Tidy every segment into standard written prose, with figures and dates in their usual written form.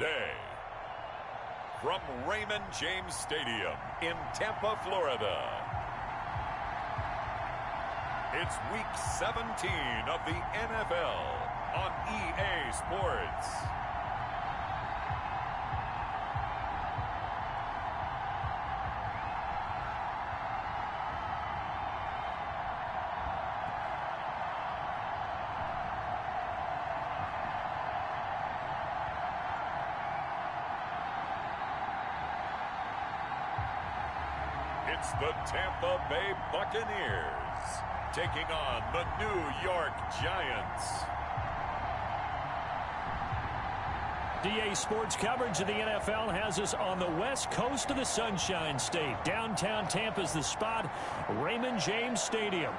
today. From Raymond James Stadium in Tampa, Florida, it's Week 17 of the NFL on EA Sports. It's the Tampa Bay Buccaneers taking on the New York Giants. EA Sports coverage of the NFL has us on the west coast of the Sunshine State. Downtown Tampa's the spot, Raymond James Stadium.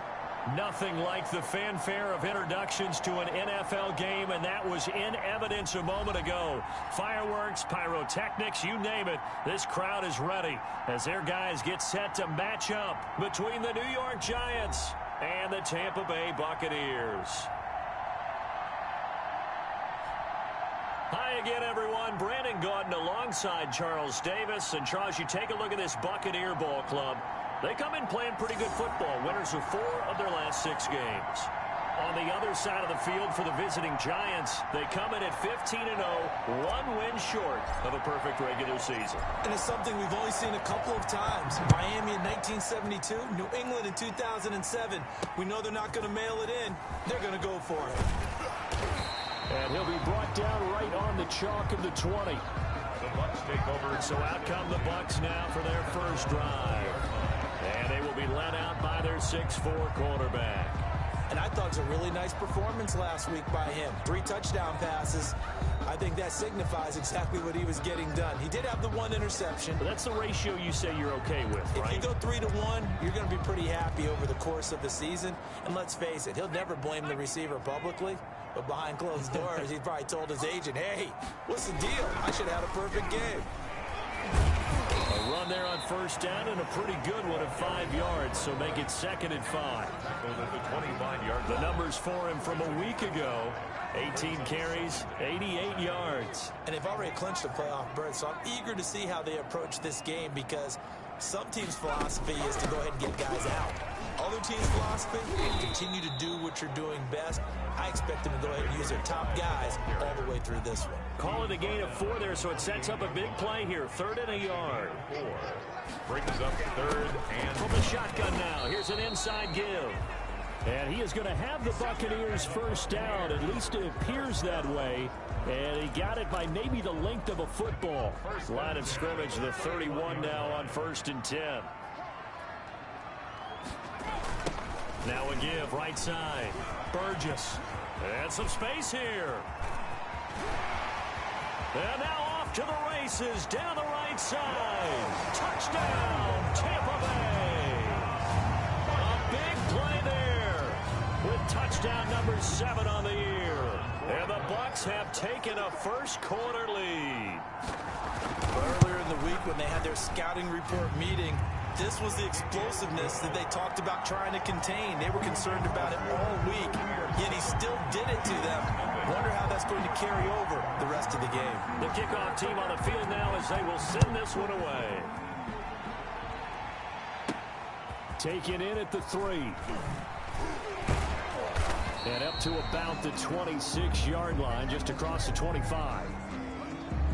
Nothing like the fanfare of introductions to an NFL game, and that was in evidence a moment ago. Fireworks, pyrotechnics, you name it. This crowd is ready as their guys get set to match up between the New York Giants and the Tampa Bay Buccaneers. Hi again, everyone. Brandon Gaudin alongside Charles Davis. And, Charles, you take a look at this Buccaneer ball club. They come in playing pretty good football, winners of 4 of their last 6 games. On the other side of the field for the visiting Giants, they come in at 15-0, 1 win short of a perfect regular season. And it's something we've only seen a couple of times. Miami in 1972, New England in 2007. We know they're not going to mail it in. They're going to go for it. And he'll be brought down right on the chalk of the 20. The Bucs take over. So out come the Bucs now for their first drive. And they will be led out by their 6'4" quarterback. And I thought it was a really nice performance last week by him. 3 touchdown passes. I think that signifies exactly what he was getting done. He did have the 1 interception. But that's the ratio you say you're okay with, right? If you go 3-1, you're going to be pretty happy over the course of the season. And let's face it, he'll never blame the receiver publicly. But behind closed doors, he probably told his agent, hey, what's the deal? I should have had a perfect game. A run there on first down and a pretty good one at 5 yards, so make it 2nd and 5. The 25-yard. The numbers for him from a week ago, 18 carries, 88 yards. And they've already clinched a playoff berth, so I'm eager to see how they approach this game because some teams' philosophy is to go ahead and get guys out. Other teams' philosophy, continue to do what you're doing best. I expect them to go ahead and use their top guys all the way through this one. Call it a gain of 4 there, so it sets up a big play here. 3rd and a yard. 4 brings up 3rd and from the shotgun now. Here's an inside give. And he is going to have the Buccaneers first down. At least it appears that way. And he got it by maybe the length of a football. Line of scrimmage, the 31 now on 1st and 10. Now a give, right side. Burgess. And some space here. And now off to the races, down the right side. Touchdown, Tampa Bay. A big play there with touchdown number 7 on the year. And the Bucs have taken a first-quarter lead. Earlier in the week when they had their scouting report meeting, this was the explosiveness that they talked about trying to contain. They were concerned about it all week, yet he still did it to them. Wonder how that's going to carry over the rest of the game. The kickoff team on the field now as they will send this one away. Taken in at the 3. And up to about the 26-yard line, just across the 25.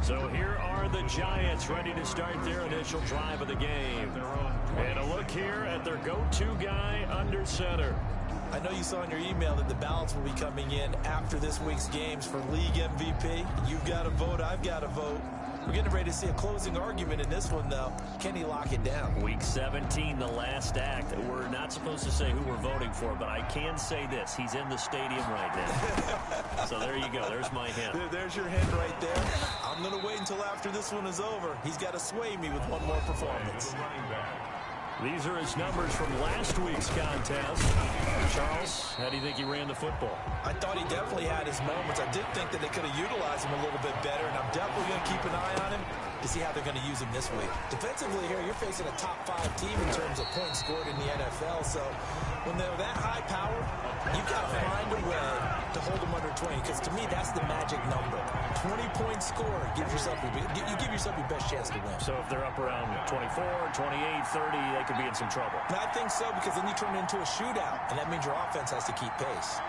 So here are the Giants ready to start their initial drive of the game. And a look here at their go-to guy under center. I know you saw in your email that the ballots will be coming in after this week's games for league MVP. You've got to vote. I've got to vote. We're getting ready to see a closing argument in this one, though. Can he lock it down? Week 17, the last act. We're not supposed to say who we're voting for, but I can say this. He's in the stadium right now. So there you go. There's my hint. There's your hint right there. I'm going to wait until after this one is over. He's got to sway me with one more performance. These are his numbers from last week's contest. Charles, how do you think he ran the football? I thought he definitely had his moments. I did think that they could have utilized him a little bit better, and I'm definitely going to keep an eye on him. to see how they're going to use him this week. Defensively here, you're facing a top 5 team in terms of points scored in the NFL. So when they're that high power, you've got to find a way to hold them under 20, because to me, that's the magic number. 20-point score gives yourself you give yourself your best chance to win. So if they're up around 24, 28, 30, they could be in some trouble. And I think so, because then you turn it into a shootout, and that means your offense has to keep pace.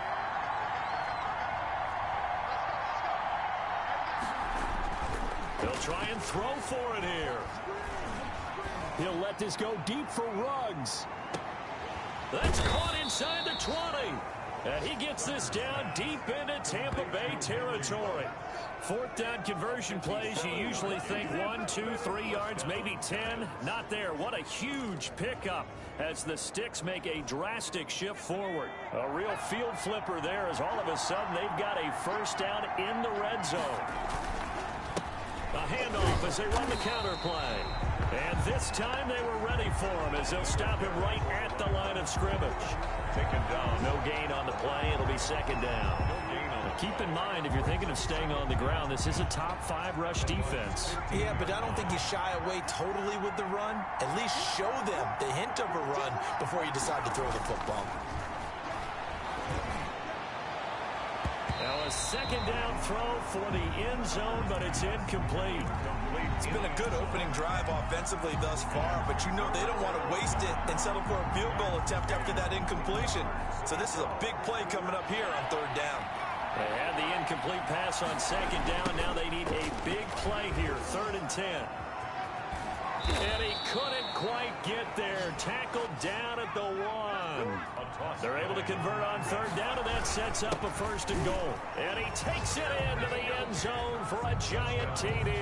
They'll try and throw for it here. He'll let this go deep for Ruggs. That's caught inside the 20. And he gets this down deep into Tampa Bay territory. 4th down conversion plays, you usually think 1, 2, 3 yards, maybe 10. Not there. What a huge pickup as the Sticks make a drastic shift forward. A real field flipper there, as all of a sudden they've got a first down in the red zone. A handoff as they run the counter play. And this time they were ready for him as they'll stop him right at the line of scrimmage. Taken down. No gain on the play. It'll be 2nd down. Keep in mind, if you're thinking of staying on the ground, this is a top 5 rush defense. Yeah, but I don't think you shy away totally with the run. At least show them the hint of a run before you decide to throw the football. Now a 2nd down throw for the end zone, but it's incomplete. It's been a good opening drive offensively thus far, but you know they don't want to waste it and settle for a field goal attempt after that incompletion. So this is a big play coming up here on 3rd down. They had the incomplete pass on 2nd down. Now they need a big play here, 3rd and 10. And he couldn't quite get there. Tackled down at the 1. They're able to convert on 3rd down, and that sets up a 1st and goal. And he takes it into the end zone for a giant TD.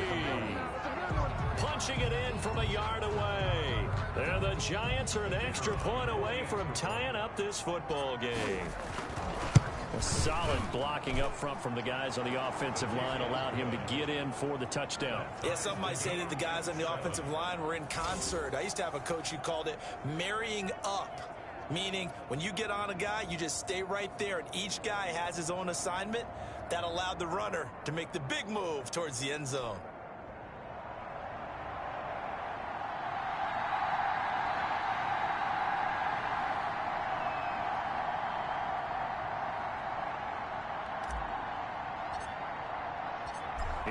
Punching it in from a yard away. And the Giants are an extra point away from tying up this football game. A solid blocking up front from the guys on the offensive line allowed him to get in for the touchdown. Yeah, some might say that the guys on the offensive line were in concert. I used to have a coach who called it marrying up, meaning when you get on a guy, you just stay right there, and each guy has his own assignment. That allowed the runner to make the big move towards the end zone.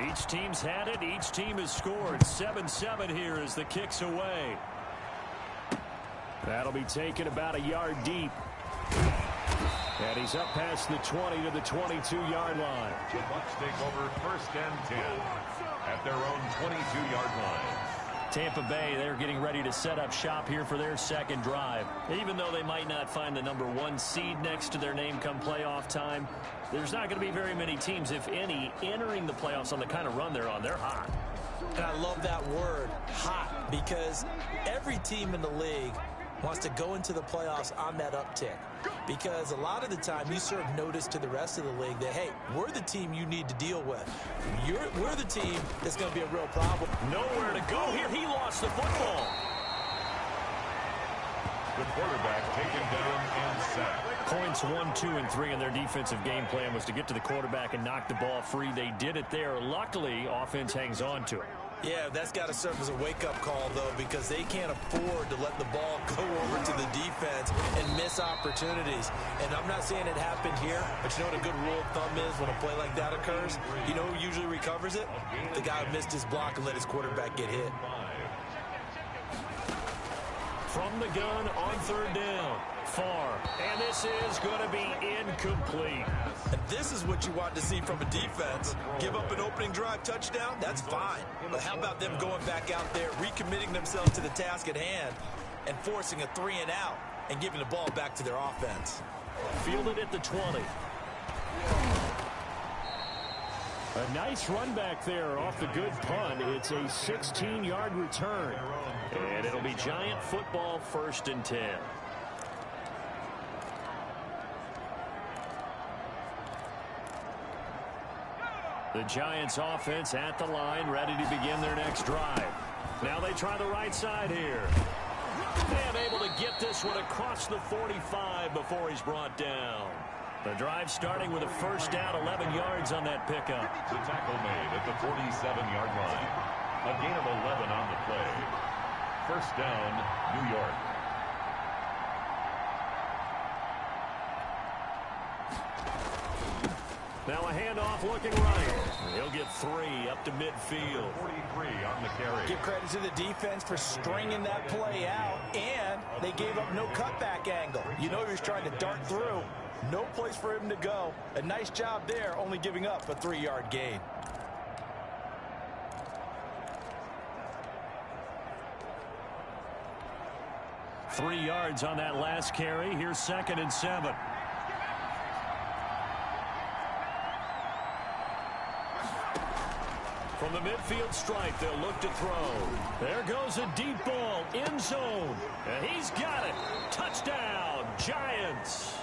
Each team's had it. Each team has scored. 7-7 here as the kick's away. That'll be taken about a yard deep. And he's up past the 20 to the 22-yard line. The Bucs take over 1st and 10 at their own 22-yard line. Tampa Bay, they're getting ready to set up shop here for their 2nd drive. Even though they might not find the number 1 seed next to their name come playoff time, there's not going to be very many teams, if any, entering the playoffs on the kind of run they're on. They're hot. And I love that word, hot, because every team in the league wants to go into the playoffs on that uptick. Because a lot of the time you serve notice to the rest of the league that, hey, we're the team you need to deal with. We're the team that's going to be a real problem. Nowhere to go here. He lost the football. The quarterback taken down and sacked. Points 1, 2, and 3 in their defensive game plan was to get to the quarterback and knock the ball free. They did it there. Luckily, offense hangs on to it. Yeah, that's got to serve as a wake-up call, though, because they can't afford to let the ball go over to the defense and miss opportunities. And I'm not saying it happened here, but you know what a good rule of thumb is when a play like that occurs? You know who usually recovers it? The guy who missed his block and let his quarterback get hit. From the gun on 3rd down. Far. And this is going to be incomplete. And this is what you want to see from a defense. Give up an opening drive touchdown, that's fine. But how about them going back out there, recommitting themselves to the task at hand, and forcing a 3 and out, and giving the ball back to their offense. Fielded at the 20. A nice run back there off the good punt. It's a 16-yard return. And it'll be Giant football, 1st and 10. The Giants offense at the line, ready to begin their next drive. Now they try the right side here. And able to get this one across the 45 before he's brought down. The drive starting with a first down, 11 yards on that pickup. The tackle made at the 47-yard line. A gain of 11 on the play. First down, New York. Now a handoff looking right. He'll get 3 up to midfield. 43 on the carry. Give credit to the defense for stringing that play out, and they gave up no cutback angle. You know he was trying to dart through. No place for him to go. A nice job there, only giving up a 3-yard gain. Three yards on that last carry. Here's 2nd and 7. From the midfield stripe, they'll look to throw. There goes a deep ball, end zone. And he's got it. Touchdown, Giants.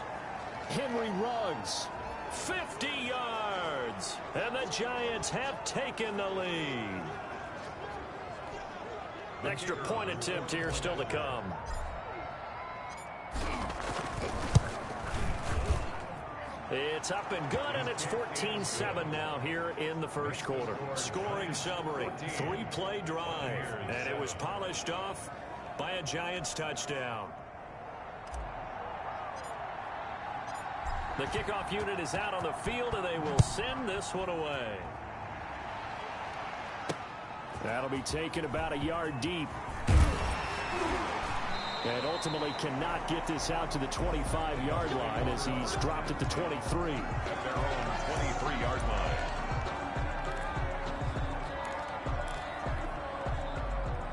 Henry Ruggs, 50 yards. And the Giants have taken the lead. Extra point attempt here still to come. It's up and good, and it's 14-7 now here in the first quarter. Scoring summary, 3-play drive, and it was polished off by a Giants touchdown. The kickoff unit is out on the field, and they will send this one away. That'll be taken about a yard deep. And ultimately cannot get this out to the 25-yard line as he's dropped at the 23. At their own 23-yard line.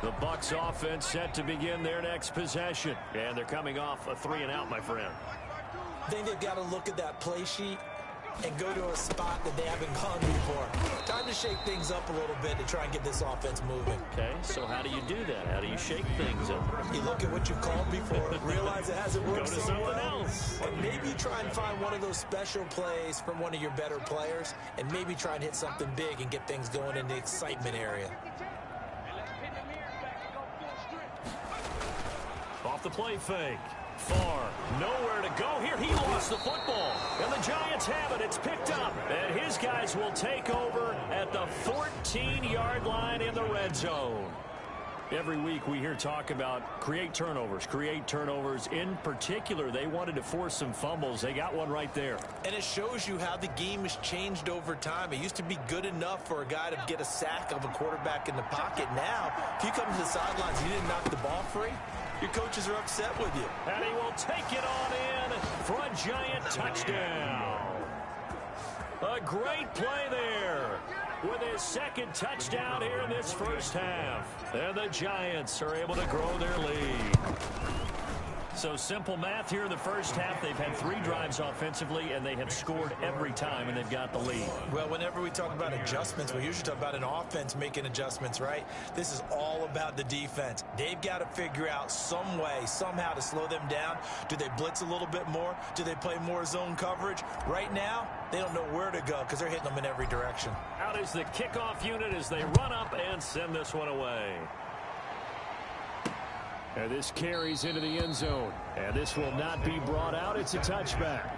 The Bucs offense set to begin their next possession. And they're coming off a 3-and-out, my friend. I think they've got to look at that play sheet and go to a spot that they haven't gone before. Time to shake things up a little bit to try and get this offense moving. Okay, so how do you do that? How do you shake things up? You look at what you've called before, realize it hasn't worked Go to so something well, else. and maybe try and find one of those special plays from one of your better players, and maybe try and hit something big and get things going in the excitement area. Off the play fake. Far, nowhere to go here. He lost the football. And the Giants have it. It's picked up. And his guys will take over at the 14-yard line in the red zone. Every week we hear talk about create turnovers. In particular, they wanted to force some fumbles. They got one right there. And it shows you how the game has changed over time. It used to be good enough for a guy to get a sack of a quarterback in the pocket. Now, if you come to the sidelines and you didn't knock the ball free, your coaches are upset with you. And he will take it on in for a Giant touchdown. A great play there with his 2nd touchdown here in this first half. And the Giants are able to grow their lead. So simple math here in the first half. They've had 3 drives offensively, and they have scored every time, and they've got the lead. Well, whenever we talk about adjustments, we usually talk about an offense making adjustments, right? This is all about the defense. They've got to figure out some way, somehow to slow them down. Do they blitz a little bit more? Do they play more zone coverage? Right now, they don't know where to go because they're hitting them in every direction. Out is the kickoff unit as they run up and send this one away. And this carries into the end zone. And this will not be brought out. It's a touchback.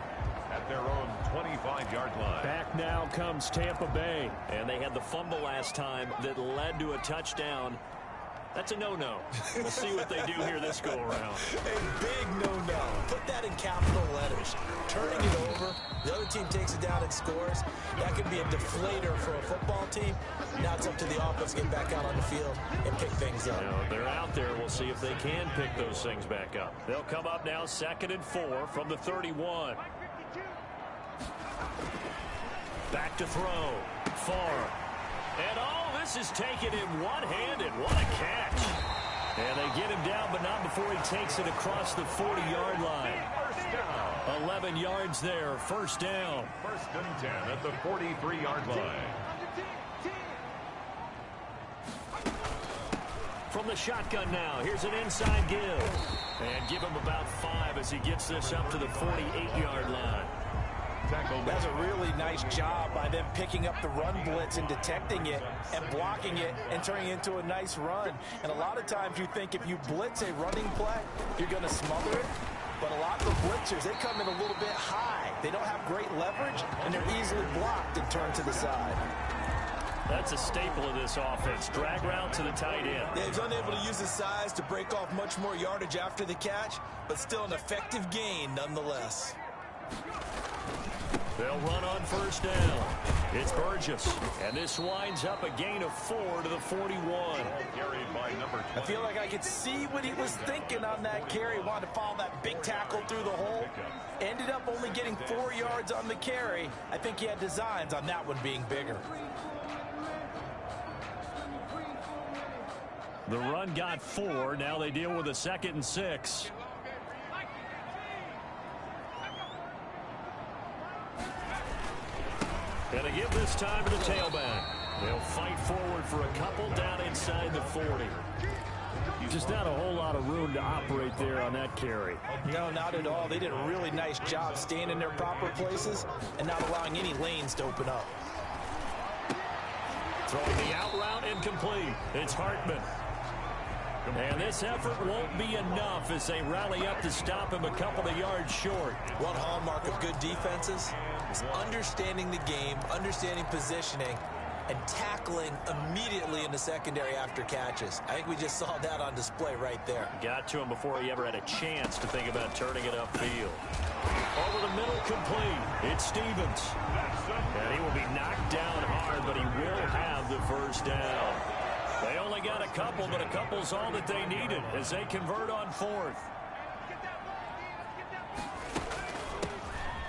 At their own 25-yard line. Back now comes Tampa Bay. And they had the fumble last time that led to a touchdown. That's a no-no. We'll see what they do here this go-around. A big no-no. Put that in capital letters. Turning it over, the other team takes it down and scores. That could be a deflator for a football team. Now it's up to the offense to get back out on the field and pick things up. They're out there. We'll see if they can pick those things back up. They'll come up now 2nd and 4 from the 31. Back to throw. Far. And this is taken in one-handed. What a catch. And they get him down, but not before he takes it across the 40-yard line. 11 yards there. First down. 1st and 10 at the 43-yard line. From the shotgun now, here's an inside give. And give him about 5 as he gets this up to the 48-yard line. That's a really nice job by them picking up the run blitz and detecting it and blocking it and turning it into a nice run. And a lot of times you think if you blitz a running play, you're going to smother it. But a lot of the blitzers, they come in a little bit high. They don't have great leverage, and they're easily blocked and turned to the side. That's a staple of this offense. Drag route to the tight end. Yeah, he's unable to use his size to break off much more yardage after the catch, but still an effective gain nonetheless. They'll run on first down. It's Burgess. And this winds up a gain of 4 to the 41. I feel like I could see what he was thinking on that carry. Wanted to follow that big tackle through the hole. Ended up only getting 4 yards on the carry. I think he had designs on that one being bigger. The run got 4. Now they deal with a 2nd and 6. And they give this time to the tailback. They'll fight forward for a couple down inside the 40. Just not a whole lot of room to operate there on that carry. No, not at all. They did a really nice job staying in their proper places and not allowing any lanes to open up. Throwing the out route incomplete. It's Hartman. And this effort won't be enough as they rally up to stop him a couple of yards short. One hallmark of good defenses is understanding the game, understanding positioning, and tackling immediately in the secondary after catches. I think we just saw that on display right there. Got to him before he ever had a chance to think about turning it upfield. Over the middle, complete. It's Stevens. And he will be knocked down hard, but he will have the first down. They only got a couple, but a couple's all that they needed as they convert on 4th.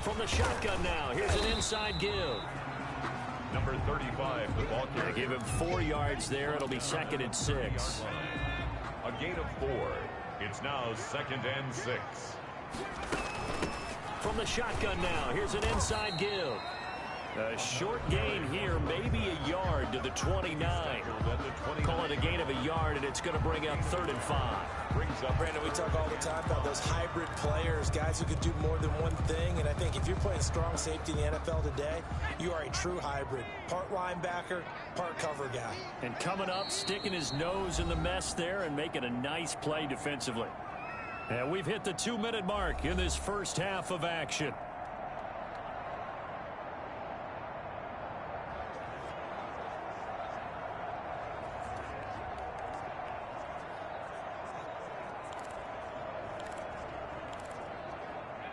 From the shotgun now, here's an inside give. Number 35, the ball carrier. They give him 4 yards there. It'll be 2nd and 6. A gain of 4. It's now 2nd and 6. From the shotgun now, here's an inside give. A short gain here, maybe a yard to the 29. Call it a gain of a yard, and it's going to bring up 3rd and 5. Brandon, we talk all the time about those hybrid players, guys who can do more than one thing, and I think if you're playing strong safety in the NFL today, you are a true hybrid. Part linebacker, part cover guy. And coming up, sticking his nose in the mess there and making a nice play defensively. And we've hit the 2-minute mark in this first half of action.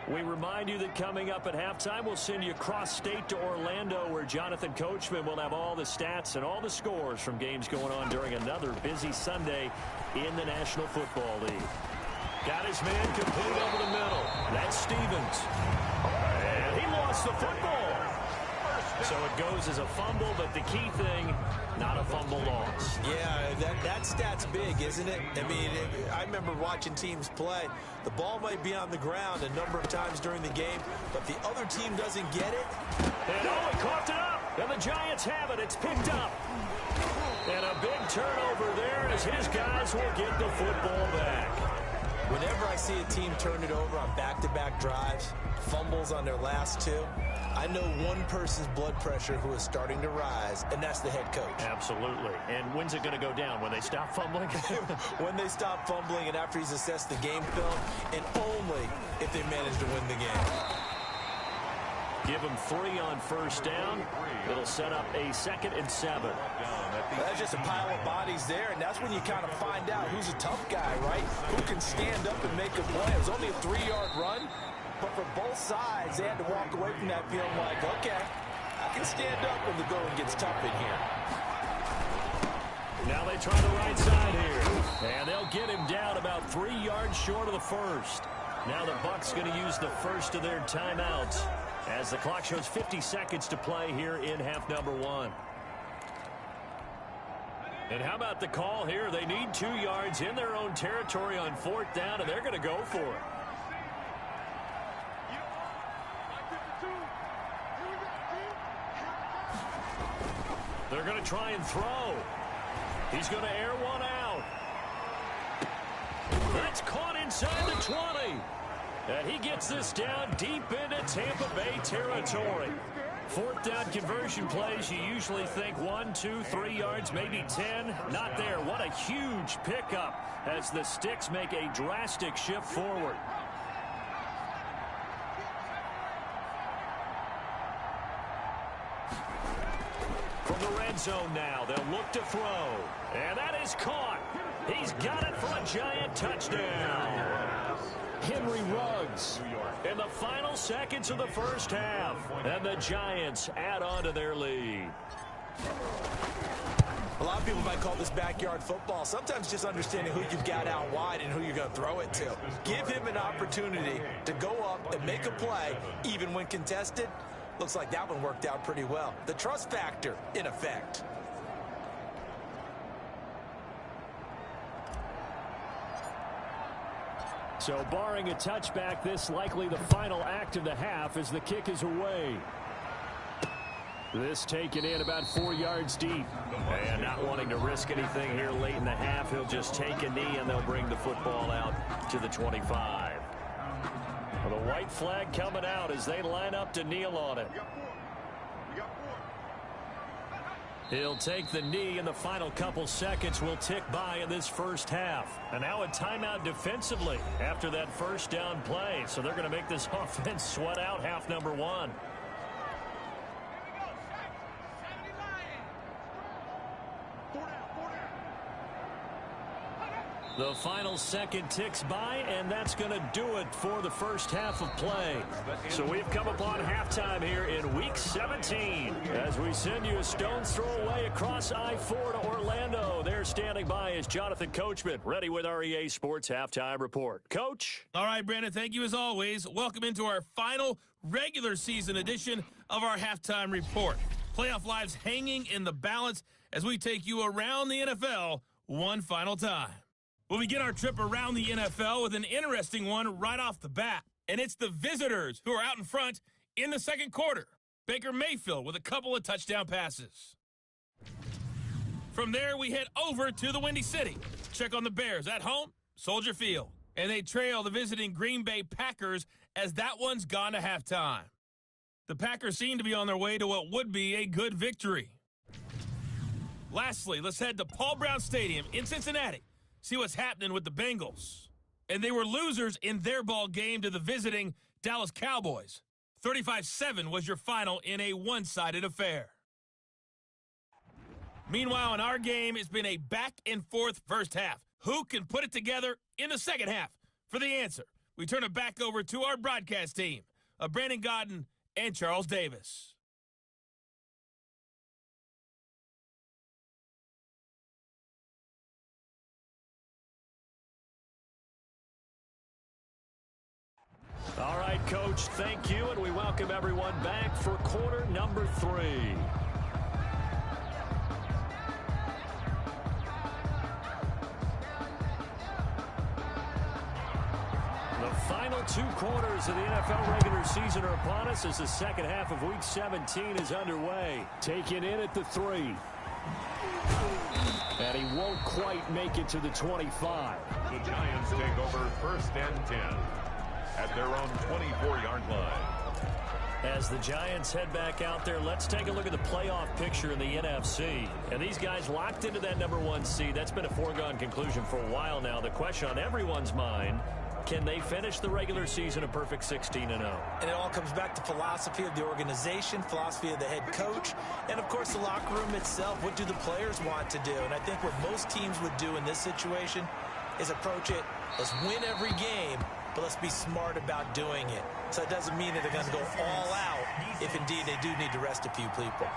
We remind you that coming up at halftime, we'll send you cross-state to Orlando, where Jonathan Coachman will have all the stats and all the scores from games going on during another busy Sunday in the National Football League. Got his man complete over the middle. That's Stevens. And he lost the football. So it goes as a fumble, but the key thing, not a fumble loss. Yeah, that stat's big, isn't it? I mean, I remember watching teams play. The ball might be on the ground a number of times during the game, but the other team doesn't get it. And he coughed it up. And the Giants have it. It's picked up. And a big turnover there as his guys will get the football back. Whenever I see a team turn it over on back-to-back drives, fumbles on their last 2, I know one person's blood pressure who is starting to rise, and that's the head coach. Absolutely. And when's it going to go down? When they stop fumbling? When they stop fumbling and after he's assessed the game film, and only if they manage to win the game. Give him 3 on first down. It'll set up a 2nd and 7. That's just a pile of bodies there, and that's when you kind of find out who's a tough guy, right? Who can stand up and make a play. It was only a 3-yard run, but for both sides, they had to walk away from that feeling like, okay, I can stand up when the going gets tough in here. Now they try the right side here, and they'll get him down about 3 yards short of the first. Now the Bucs going to use the first of their timeouts as the clock shows 50 seconds to play here in half number 1. And how about the call here? They need 2 yards in their own territory on 4th down, and they're going to go for it. They're going to try and throw. He's going to air one out. That's caught inside the 20. And he gets this down deep into Tampa Bay territory. 4th down conversion plays, you usually think 1, 2, 3 yards, maybe 10. Not there. What a huge pickup as the Sticks make a drastic shift forward. From the red zone now. They'll look to throw. And that is caught. He's got it for a Giant touchdown. Henry Ruggs in the final seconds of the first half. And the Giants add on to their lead. A lot of people might call this backyard football. Sometimes just understanding who you've got out wide and who you're going to throw it to. Give him an opportunity to go up and make a play, even when contested. Looks like that one worked out pretty well. The trust factor in effect. So barring a touchback, this likely the final act of the half as the kick is away. This taken in about 4 yards deep. And not wanting to risk anything here late in the half, he'll just take a knee and they'll bring the football out to the 25. Well, the white flag coming out as they line up to kneel on it. He'll take the knee, and the final couple seconds will tick by in this first half. And now a timeout defensively after that first down play. So they're going to make this offense sweat out half number one. The final second ticks by, and that's going to do it for the first half of play. So we've come upon halftime here in Week 17 as we send you a stone's throw away across I-4 to Orlando. There standing by is Jonathan Coachman, ready with our EA Sports Halftime Report. Coach? All right, Brandon, thank you as always. Welcome into our final regular season edition of our Halftime Report. Playoff lives hanging in the balance as we take you around the NFL one final time. We'll begin our trip around the NFL with an interesting one right off the bat. And it's the visitors who are out in front in the second quarter. Baker Mayfield with a couple of touchdown passes. From there, we head over to the Windy City. Check on the Bears at home, Soldier Field. And they trail the visiting Green Bay Packers as that one's gone to halftime. The Packers seem to be on their way to what would be a good victory. Lastly, let's head to Paul Brown Stadium in Cincinnati. See what's happening with the Bengals. And they were losers in their ball game to the visiting Dallas Cowboys. 35-7 was your final in a one-sided affair. Meanwhile, in our game, it's been a back-and-forth first half. Who can put it together in the second half? For the answer, we turn it back over to our broadcast team of Brandon Godden and Charles Davis. All right, Coach, thank you, and we welcome everyone back for quarter number 3. The final 2 quarters of the NFL regular season are upon us as the second half of Week 17 is underway. Taken in at the 3. And he won't quite make it to the 25. The Giants take over first and 10. At their own 24-yard line. As the Giants head back out there, let's take a look at the playoff picture in the NFC. And these guys locked into that number 1 seed. That's been a foregone conclusion for a while now. The question on everyone's mind, can they finish the regular season a perfect 16-0? And it all comes back to philosophy of the organization, philosophy of the head coach, and, of course, the locker room itself. What do the players want to do? And I think what most teams would do in this situation is approach it, let's win every game, but let's be smart about doing it. So it doesn't mean that they're going to go all out if indeed they do need to rest a few people.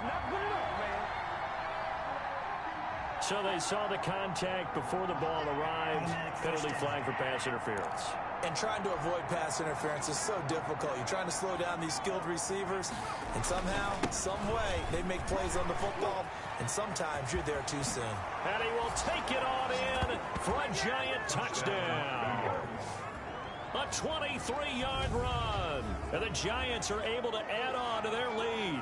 So they saw the contact before the ball arrived. Penalty flag for pass interference. And trying to avoid pass interference is so difficult. You're trying to slow down these skilled receivers, and somehow, some way, they make plays on the football, and sometimes you're there too soon. And he will take it on in for a Giant touchdown. A 23-yard run. And the Giants are able to add on to their lead.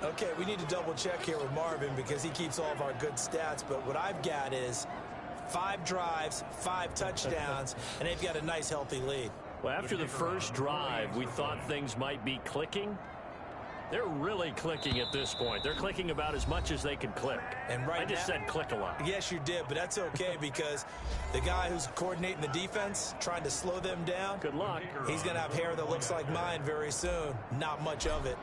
Okay, we need to double check here with Marvin because he keeps all of our good stats. But what I've got is 5 drives, 5 touchdowns, and they've got a nice, healthy lead. Well, after the first drive, we thought things might be clicking. They're really clicking at this point. They're clicking about as much as they can click. And right I just said click a lot. Yes, you did, but that's okay because the guy who's coordinating the defense, trying to slow them down. Good luck. He's going to have hair that looks like mine very soon. Not much of it.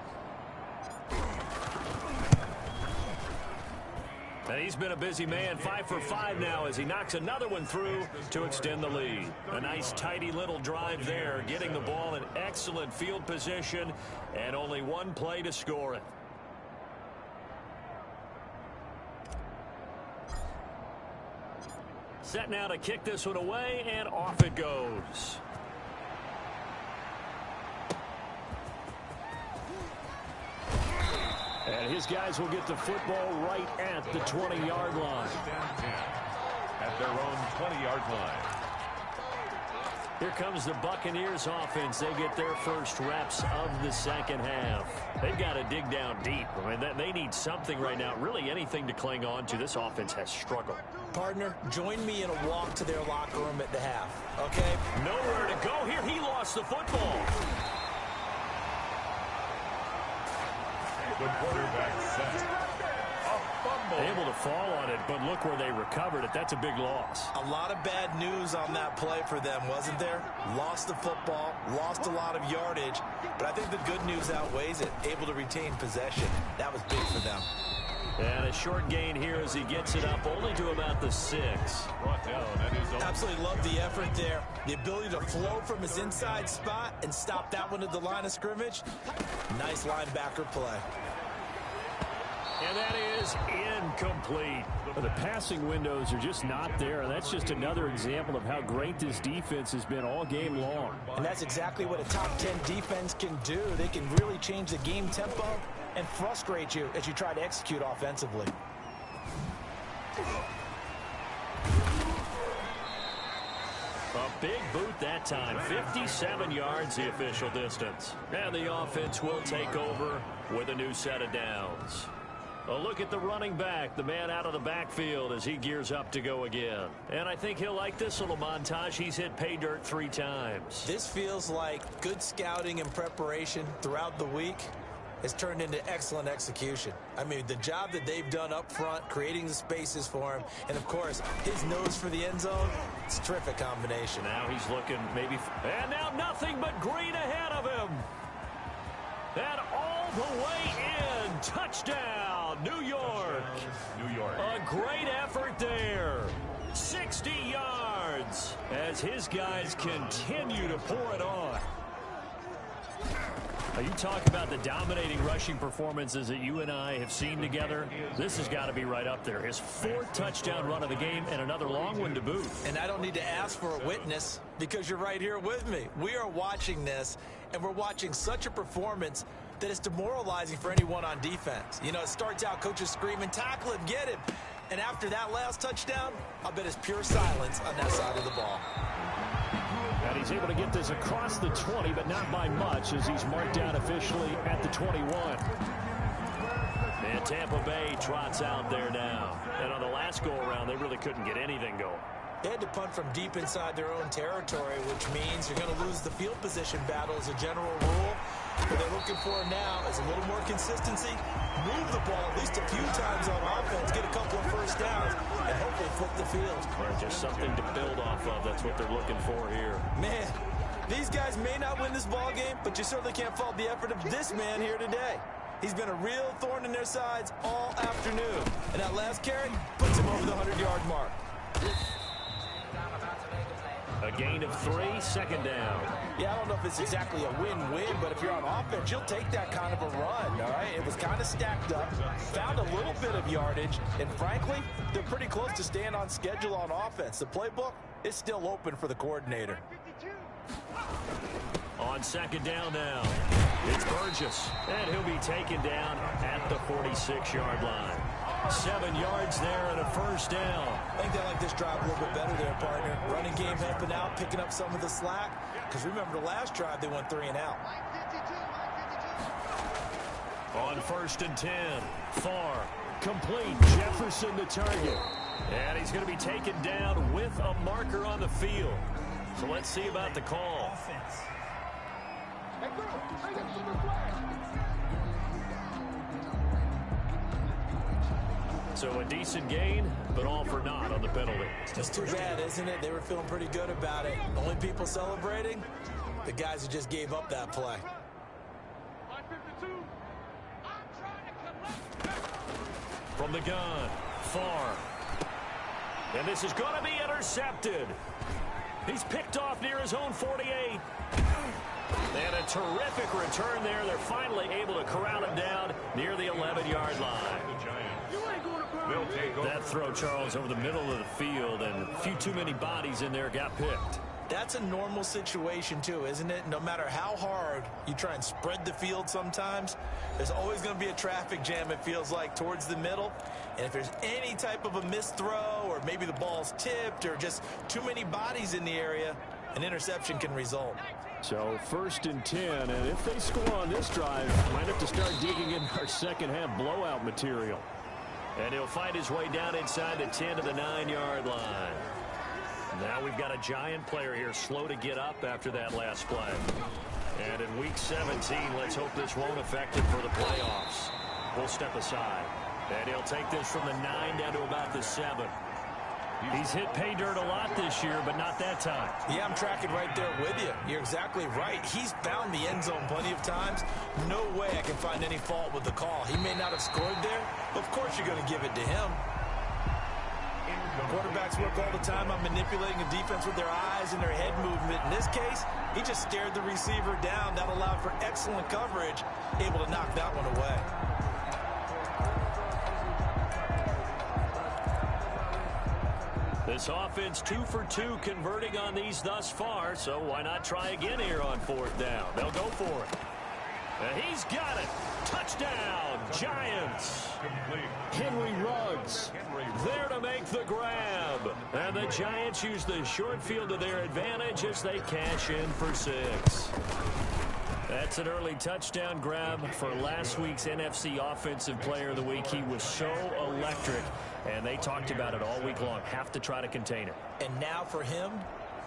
And he's been a busy man, 5 for 5 now as he knocks another one through to extend the lead. A nice, tidy little drive there, getting the ball in excellent field position, and only one play to score it. Set now to kick this one away, and off it goes. And his guys will get the football right at the 20-yard line. At their own 20-yard line. Here comes the Buccaneers offense. They get their first reps of the second half. They've got to dig down deep. I mean, they need something right now, really anything to cling on to. This offense has struggled. Partner, join me in a walk to their locker room at the half, okay? Nowhere to go here. He lost the football. The quarterback set. A fumble. Able to fall on it, but look where they recovered it. That's a big loss. A lot of bad news on that play for them, wasn't there? Lost the football, lost a lot of yardage, but I think the good news outweighs it. Able to retain possession. That was big for them. And a short gain here as he gets it up only to about the 6. Brought down at his own. Absolutely love the effort there. The ability to flow from his inside spot and stop that one at the line of scrimmage. Nice linebacker play. And that is incomplete. The passing windows are just not there, and that's just another example of how great this defense has been all game long. And that's exactly what a top 10 defense can do. They can really change the game tempo and frustrate you as you try to execute offensively. A big boot that time. 57 yards the official distance. And the offense will take over with a new set of downs. A look at the running back, the man out of the backfield as he gears up to go again. And I think he'll like this little montage. He's hit pay dirt 3 times. This feels like good scouting and preparation throughout the week has turned into excellent execution. I mean, the job that they've done up front, creating the spaces for him, and of course, his nose for the end zone, it's a terrific combination. Now he's looking maybe, and now nothing but green ahead of him. And all the way in, touchdown, New York. New York. A great effort there. 60 yards as his guys continue to pour it on. Now you talk about the dominating rushing performances that you and I have seen together. This has got to be right up there. His 4th touchdown run of the game and another long one to boot. And I don't need to ask for a witness because you're right here with me. We are watching this, and we're watching such a performance that it's demoralizing for anyone on defense. You know, it starts out coaches screaming, tackle him, get him. And after that last touchdown, I'll bet it's pure silence on that side of the ball. And he's able to get this across the 20, but not by much as he's marked down officially at the 21. And Tampa Bay trots out there now. And on the last go-around, they really couldn't get anything going. They had to punt from deep inside their own territory, which means you're going to lose the field position battle as a general rule. What they're looking for now is a little more consistency, move the ball at least a few times on offense, get a couple of first downs, and hopefully flip the field. Or just something to build off of. That's what they're looking for here. Man, these guys may not win this ball game, but you certainly can't fault the effort of this man here today. He's been a real thorn in their sides all afternoon. And that last carry puts him over the 100-yard mark. A gain of 3, second down. Yeah, I don't know if it's exactly a win-win, but if you're on offense, you'll take that kind of a run, all right? It was kind of stacked up, found a little bit of yardage, and frankly, they're pretty close to staying on schedule on offense. The playbook is still open for the coordinator. On second down now, it's Burgess, and he'll be taken down at the 46-yard line. 7 yards there and a first down. I think they like this drive a little bit better there, partner. Running game helping out, picking up some of the slack. Because remember the last drive, they went 3 and out. On 1st and 10, far, complete, Jefferson the target. And he's going to be taken down with a marker on the field. So let's see about the call. So a decent gain, but all for naught on the penalty. It's too bad, isn't it? They were feeling pretty good about it. Only people celebrating, the guys who just gave up that play. From the gun, far. And this is going to be intercepted. He's picked off near his own 48. And a terrific return there. They're finally able to corral him down near the 11-yard line. That throw, Charles, over the middle of the field, and a few too many bodies in there got picked. That's a normal situation, too, isn't it? No matter how hard you try and spread the field sometimes, there's always going to be a traffic jam, it feels like, towards the middle. And if there's any type of a missed throw, or maybe the ball's tipped, or just too many bodies in the area, an interception can result. So 1st and 10, and if they score on this drive, might have to start digging in our second-half blowout material. And he'll find his way down inside the 10 to the 9-yard line. Now we've got a Giant player here slow to get up after that last play. And in Week 17, let's hope this won't affect him for the playoffs. We'll step aside. And he'll take this from the 9 down to about the 7. He's hit pay dirt a lot this year, but not that time. Yeah, I'm tracking right there with you. You're exactly right. He's found the end zone plenty of times. No way I can find any fault with the call. He may not have scored there, but of course you're going to give it to him. Quarterbacks work all the time on manipulating a defense with their eyes and their head movement. In this case, he just stared the receiver down. That allowed for excellent coverage, able to knock that one away. This offense 2 for 2 converting on these thus far, so why not try again here on 4th down? They'll go for it. And he's got it. Touchdown, Giants. Henry Ruggs there to make the grab. And the Giants use the short field to their advantage as they cash in for 6. That's an early touchdown grab for last week's NFC Offensive Player of the Week. He was so electric, and they talked about it all week long. Have to try to contain it. And now for him,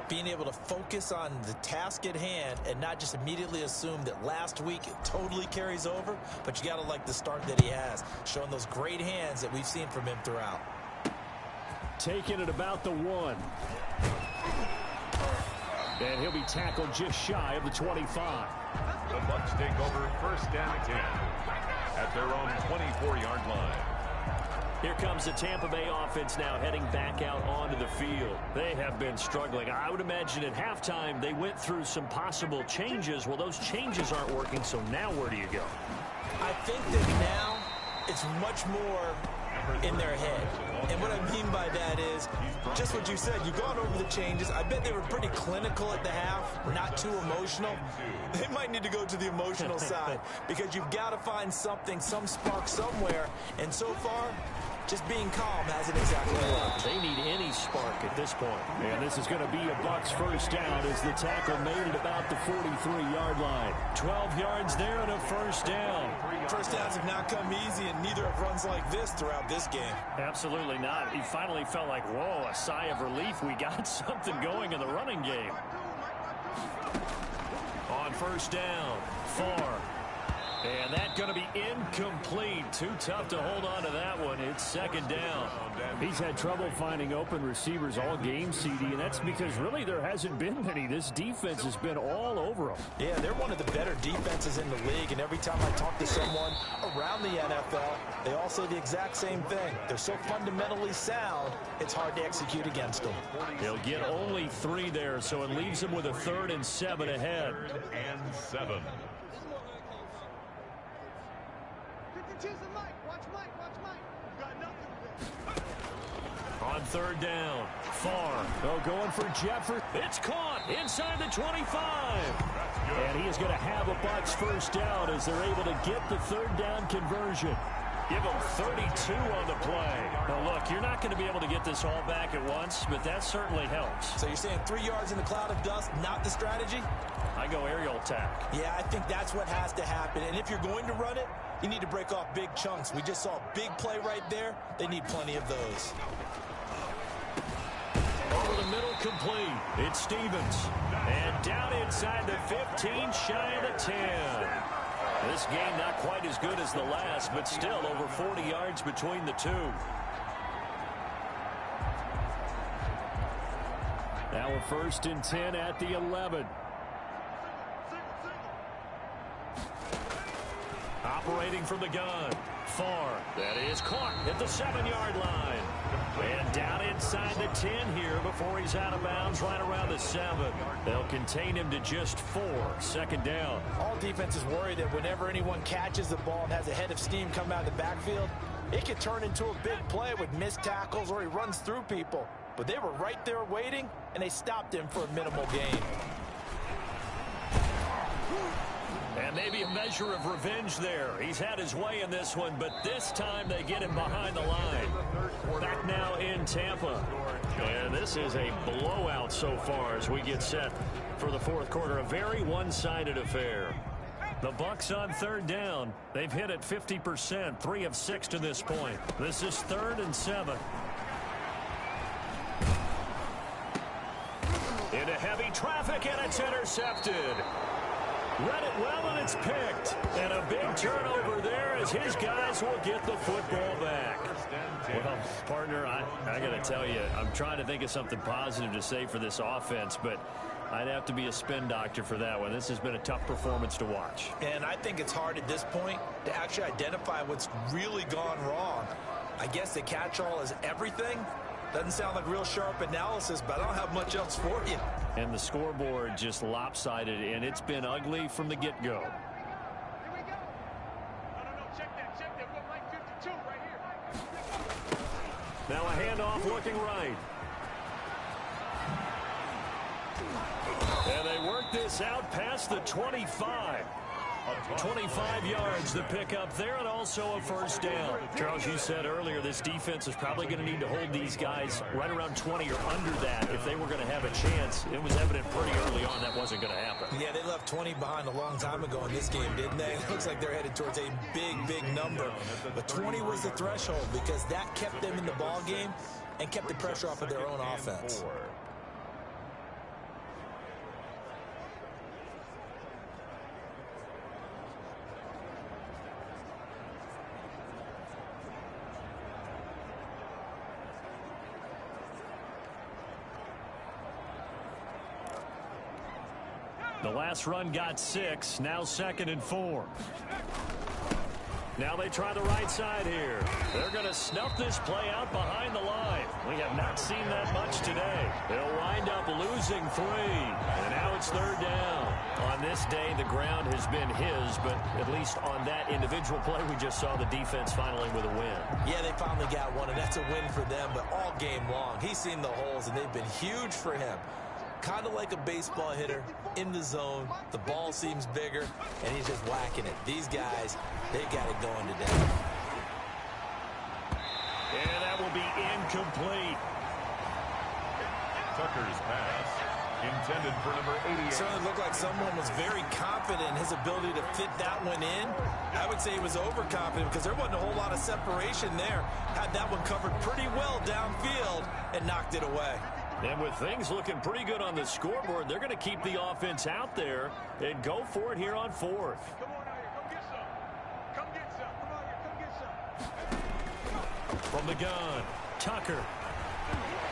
being able to focus on the task at hand and not just immediately assume that last week it totally carries over, but you got to like the start that he has, showing those great hands that we've seen from him throughout. Taking it about the 1. And he'll be tackled just shy of the 25. The Bucs take over 1st and 10 at their own 24-yard line. Here comes the Tampa Bay offense now heading back out onto the field. They have been struggling. I would imagine at halftime they went through some possible changes. Well, those changes aren't working, so now where do you go? I think that now it's much more in their head. And what I mean by that is just what you said. You've gone over the changes. I bet they were pretty clinical at the half, not too emotional. They might need to go to the emotional side because you've got to find something, some spark somewhere. And so far, just being calm hasn't exactly worked. They need any spark at this point. And this is going to be a Bucs 1st down as the tackle made it about the 43-yard line. 12 yards there and a 1st down. 1st downs have not come easy, and neither have runs like this throughout this game. Absolutely not. He finally felt like, whoa, a sigh of relief. We got something going in the running game. On 1st down, far. And that's going to be incomplete. Too tough to hold on to that one. It's 2nd down. He's had trouble finding open receivers all game, CD, and that's because really there hasn't been many. This defense has been all over them. Yeah, they're one of the better defenses in the league, and every time I talk to someone around the NFL, they all say the exact same thing. They're so fundamentally sound, it's hard to execute against them. They'll get only 3 there, so it leaves them with a 3rd and 7 ahead. 3rd and 7. On 3rd down, far. Oh, going for Jefferson. It's caught inside the 25. And he is going to have a Bucs 1st down as they're able to get the 3rd down conversion. Give him 32 on the play. Now, look, you're not going to be able to get this all back at once, but that certainly helps. So you're saying 3 yards in a cloud of dust, not the strategy? I go aerial attack. Yeah, I think that's what has to happen. And if you're going to run it, you need to break off big chunks. We just saw a big play right there. They need plenty of those. Over the middle, complete. It's Stevens. And down inside the 15, shy of the 10. This game not quite as good as the last, but still over 40 yards between the two. Now a 1st and 10 at the 11. operating from the gun. Far. That is caught at the 7-yard line. And down inside the 10 here before he's out of bounds right around the 7. They'll contain him to just 4. Second down. All defenses worry that whenever anyone catches the ball and has a head of steam come out of the backfield, it could turn into a big play with missed tackles or he runs through people. But they were right there waiting, and they stopped him for a minimal gain. And maybe a measure of revenge there. He's had his way in this one, but this time they get him behind the line. Back now in Tampa. And this is a blowout so far as we get set for the fourth quarter. A very one-sided affair. The Bucs on third down. They've hit it 50%, 3 of 6 to this point. This is 3rd and 7. Into heavy traffic, and it's intercepted. Read it well, and it's picked. And a big turnover there as his guys will get the football back. Well, partner, I got to tell you, I'm trying to think of something positive to say for this offense, but I'd have to be a spin doctor for that one. This has been a tough performance to watch. And I think it's hard at this point to actually identify what's really gone wrong. I guess the catch-all is everything. Doesn't sound like real sharp analysis, but I don't have much else for you. And the scoreboard just lopsided, and it's been ugly from the get-go. Here we go. No, check that. We're going like 52 right here. Now a handoff looking right. And they work this out past the 25. 25 yards the pick up there, and also a first down. Charles, you said earlier this defense is probably going to need to hold these guys right around 20 or under that if they were going to have a chance. It was evident pretty early on that wasn't going to happen. Yeah, they left 20 behind a long time ago in this game, didn't they? It looks like they're headed towards a big number. But 20 was the threshold because that kept them in the ball game and kept the pressure off of their own offense. The last run got 6. Now 2nd and 4. Now they try the right side here. They're going to snuff this play out behind the line. We have not seen that much today. They'll wind up losing 3. And now it's 3rd down. On this day, the ground has been his, but at least on that individual play, we just saw the defense finally with a win. Yeah, they finally got one, and that's a win for them, but all game long, he's seen the holes, and they've been huge for him. Kind of like a baseball hitter in the zone. The ball seems bigger, and he's just whacking it. These guys, they got it going today. And that will be incomplete. Tucker's pass intended for number 88. Certainly looked like someone was very confident in his ability to fit that one in. I would say he was overconfident because there wasn't a whole lot of separation there. Had that one covered pretty well downfield and knocked it away. And with things looking pretty good on the scoreboard, they're going to keep the offense out there and go for it here on 4th. Come on out here. Come get some. Come get some. Come on here. Come get some. From the gun, Tucker.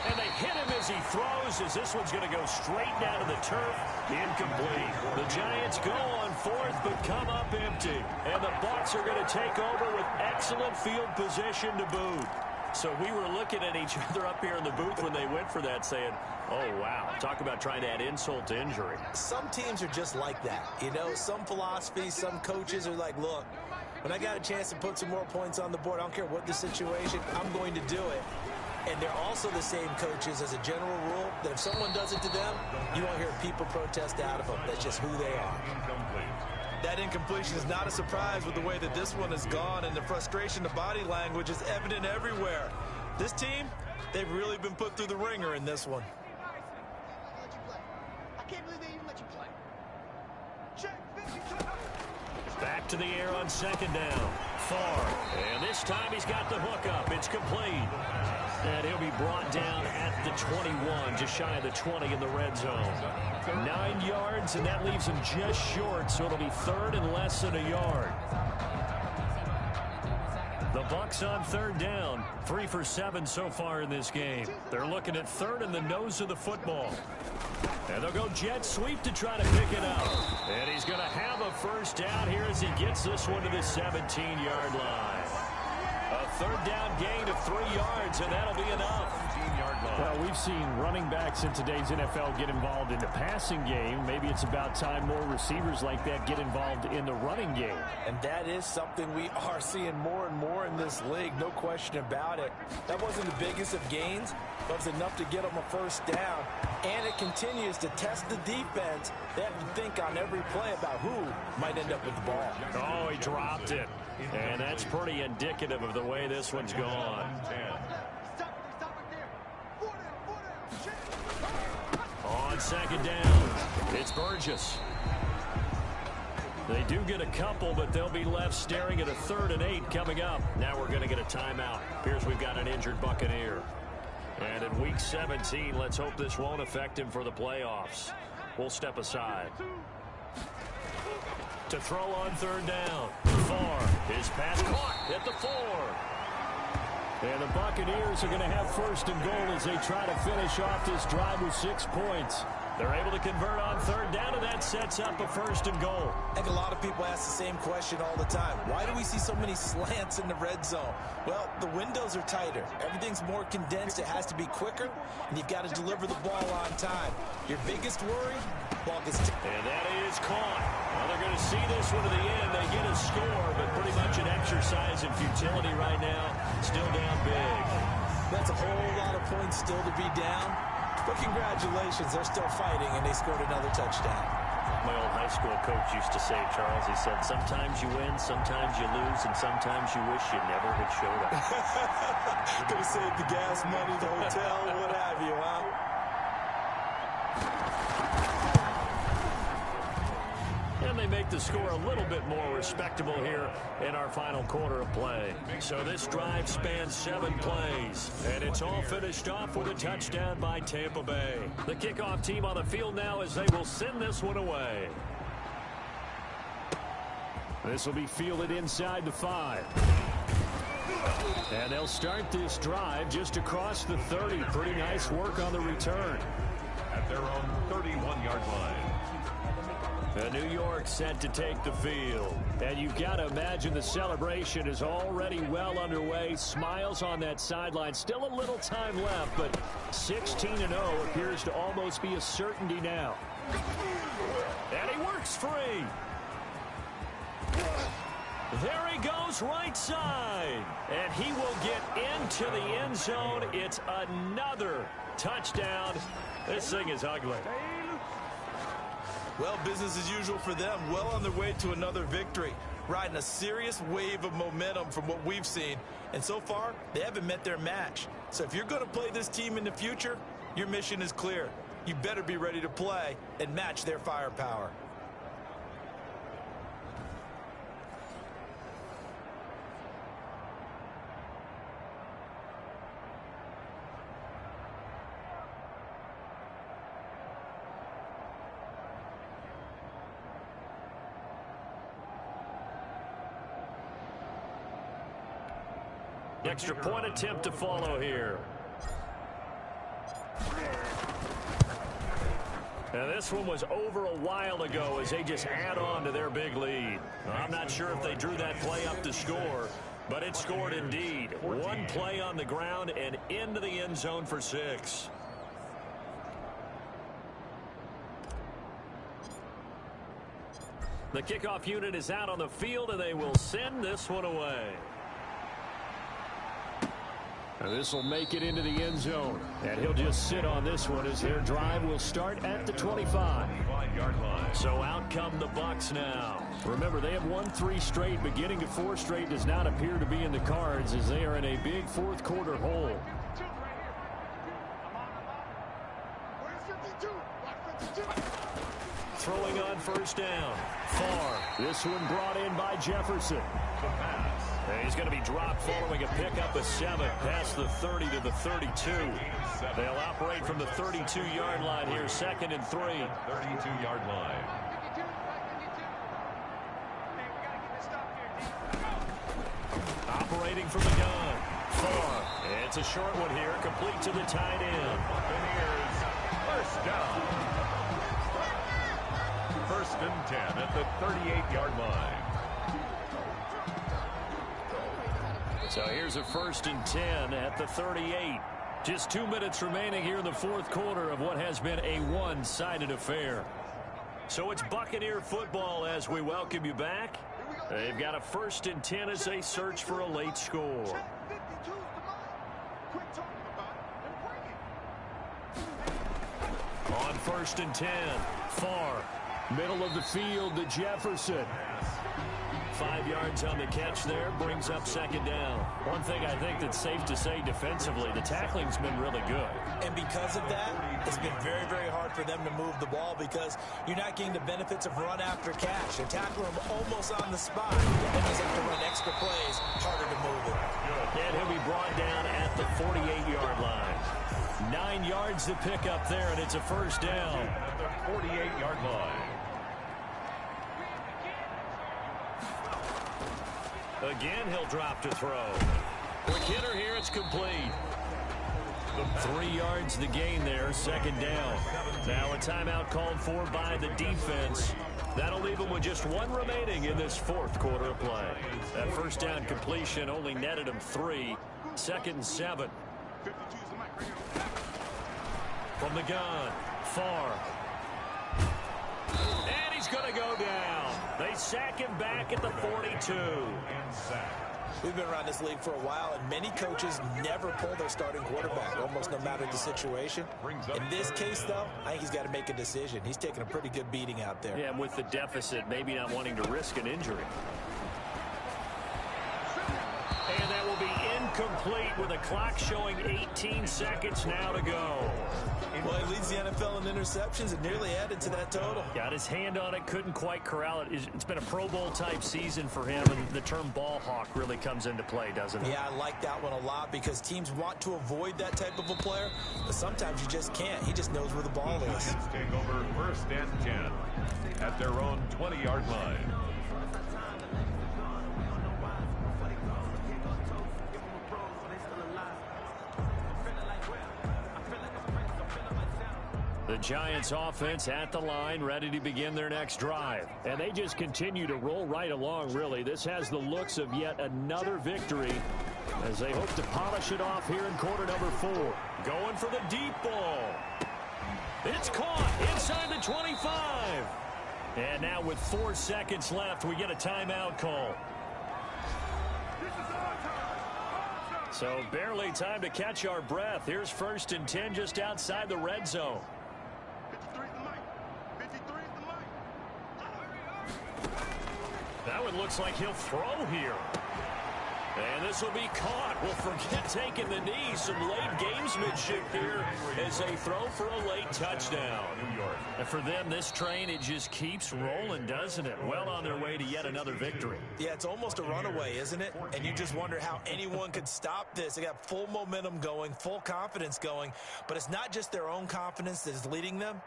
And they hit him as he throws, as this one's going to go straight down to the turf. Incomplete. The Giants go on 4th, but come up empty. And the Bucs are going to take over with excellent field position to boot. So we were looking at each other up here in the booth when they went for that, saying, oh, wow, talk about trying to add insult to injury. Some teams are just like that. You know, some philosophies, some coaches are like, look, when I got a chance to put some more points on the board, I don't care what the situation, I'm going to do it. And they're also the same coaches as a general rule that if someone does it to them, you won't hear people protest out of them. That's just who they are. That incompletion is not a surprise with the way that this one has gone, and the frustration, the body language is evident everywhere. This team, they've really been put through the ringer in this one. I can't believe they even let you play. Check. Back to the air on 2nd down. Far. And this time he's got the hook up. It's complete. And he'll be brought down at the 21, just shy of the 20 in the red zone. 9 yards, and that leaves him just short, so it'll be 3rd and less than a yard. The Bucs on 3rd down, 3 for 7 so far in this game. They're looking at 3rd in the nose of the football. And they'll go jet sweep to try to pick it up. And he's going to have a first down here as he gets this one to the 17-yard line. A third down gain of 3 yards, and that'll be enough. Well, we've seen running backs in today's NFL get involved in the passing game. Maybe it's about time more receivers like that get involved in the running game. And that is something we are seeing more and more in this league, no question about it. That wasn't the biggest of gains, but it was enough to get them a first down. And it continues to test the defense. They have to think on every play about who might end up with the ball. Oh, he dropped it. And that's pretty indicative of the way this one's gone. On second down, it's Burgess. They do get a couple, but they'll be left staring at a 3rd and 8 coming up. Now we're going to get a timeout. Appears we've got an injured Buccaneer. And in Week 17, let's hope this won't affect him for the playoffs. We'll step aside. To throw on 3rd down. Far. His pass caught at the 4. And the Buccaneers are going to have 1st and goal as they try to finish off this drive with 6 points. They're able to convert on 3rd down, and that sets up a 1st and goal. I think a lot of people ask the same question all the time. Why do we see so many slants in the red zone? Well, the windows are tighter. Everything's more condensed. It has to be quicker, and you've got to deliver the ball on time. Your biggest worry, ball gets and that is caught. Well, they're going to see this one to the end. They get a score, but pretty much an exercise in futility right now. Still down big. That's a whole lot of points still to be down. But congratulations, they're still fighting, and they scored another touchdown. My old high school coach used to say, Charles, he said, sometimes you win, sometimes you lose, and sometimes you wish you never had showed up. Could have saved the gas money, the hotel, what have you, huh? And they make the score a little bit more respectable here in our final quarter of play. So this drive spans 7 plays, and it's all finished off with a touchdown by Tampa Bay. The kickoff team on the field now as they will send this one away. This will be fielded inside the 5. And they'll start this drive just across the 30. Pretty nice work on the return. At their own 31-yard line. New York set to take the field. And you've got to imagine the celebration is already well underway. Smiles on that sideline. Still a little time left, but 16-0 appears to almost be a certainty now. And he works free. There he goes right side. And he will get into the end zone. It's another touchdown. This thing is ugly. Well, business as usual for them. Well on their way to another victory. Riding a serious wave of momentum from what we've seen. And so far, they haven't met their match. So if you're going to play this team in the future, your mission is clear. You better be ready to play and match their firepower. Extra point attempt to follow here. Now this one was over a while ago as they just add on to their big lead. I'm not sure if they drew that play up to score, but it scored indeed. One play on the ground and into the end zone for 6. The kickoff unit is out on the field, and they will send this one away. This will make it into the end zone. And he'll just sit on this one as their drive will start at the 25. So out come the Bucs now. Remember, they have won 3 straight. Beginning to 4 straight does not appear to be in the cards as they are in a big fourth quarter hole. Throwing on first down. Far. This one brought in by Jefferson. And he's going to be dropped following a pickup of 7 past the 30 to the 32. They'll operate from the 32-yard line here, 2nd and 3. 32-yard line. Operating from the gun. Far. It's a short one here, complete to the tight end. Buccaneers, first down. at the 38-yard line. So here's a 1st and 10 at the 38. Just 2 minutes remaining here in the fourth quarter of what has been a one-sided affair. So it's Buccaneer football as we welcome you back. They've got a 1st and 10 as they search for a late score. On 1st and 10, far, middle of the field to Jefferson. 5 yards on the catch there, brings up 2nd down. One thing I think that's safe to say defensively, the tackling's been really good. And because of that, it's been very, very hard for them to move the ball because you're not getting the benefits of run after catch. They tackle him almost on the spot, and he's have to run extra plays, harder to move it. And he'll be brought down at the 48-yard line. 9 yards to pick up there, and it's a 1st down. At the 48-yard line. Again, he'll drop to throw. Quick hitter here, it's complete. 3 yards the gain there, 2nd down. Now a timeout called for by the defense. That'll leave them with just 1 remaining in this fourth quarter of play. That 1st down completion only netted him 3. 2nd and 7. From the gun, far. And he's going to go down. They sack him back at the 42. We've been around this league for a while, and many coaches never pull their starting quarterback, almost no matter the situation. In this case, though, I think he's got to make a decision. He's taking a pretty good beating out there. Yeah, and with the deficit, maybe not wanting to risk an injury. And that will be incomplete with a clock showing 18 seconds now to go. Well, he leads the NFL in interceptions and nearly added to that total. Got his hand on it, couldn't quite corral it. It's been a Pro Bowl-type season for him, and the term ball hawk really comes into play, doesn't it? Yeah, I like that one a lot because teams want to avoid that type of a player, but sometimes you just can't. He just knows where the ball is. Take over 1st and 10 at their own 20-yard line. The Giants offense at the line, ready to begin their next drive. And they just continue to roll right along, really. This has the looks of yet another victory as they hope to polish it off here in quarter number 4. Going for the deep ball. It's caught inside the 25. And now with 4 seconds left, we get a timeout call. So barely time to catch our breath. Here's 1st and 10 just outside the red zone. That one looks like he'll throw here. And this will be caught. Well, forget taking the knee. Some late gamesmanship here as they throw for a late touchdown. New York. And for them, this train, it just keeps rolling, doesn't it? Well on their way to yet another victory. Yeah, it's almost a runaway, isn't it? And you just wonder how anyone could stop this. They got full momentum going, full confidence going. But it's not just their own confidence that is leading them.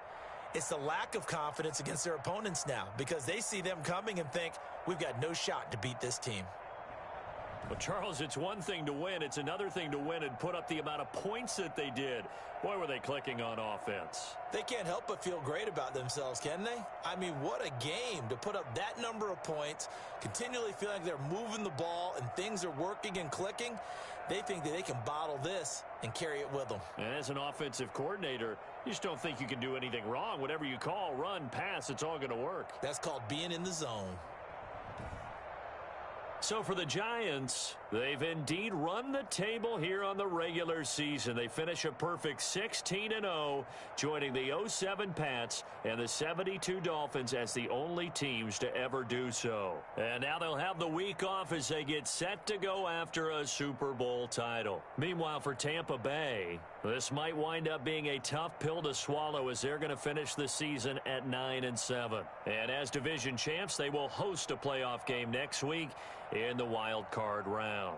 It's the lack of confidence against their opponents now because they see them coming and think, we've got no shot to beat this team. Well, Charles, it's one thing to win. It's another thing to win and put up the amount of points that they did. Boy, were they clicking on offense. They can't help but feel great about themselves, can they? I mean, what a game to put up that number of points, continually feel like they're moving the ball and things are working and clicking. They think that they can bottle this and carry it with them. And as an offensive coordinator, you just don't think you can do anything wrong. Whatever you call, run, pass, it's all going to work. That's called being in the zone. So for the Giants, they've indeed run the table here on the regular season. They finish a perfect 16-0, joining the 07 Pats and the 72 Dolphins as the only teams to ever do so. And now they'll have the week off as they get set to go after a Super Bowl title. Meanwhile, for Tampa Bay, this might wind up being a tough pill to swallow as they're going to finish the season at 9-7. And as division champs, they will host a playoff game next week in the wild card round.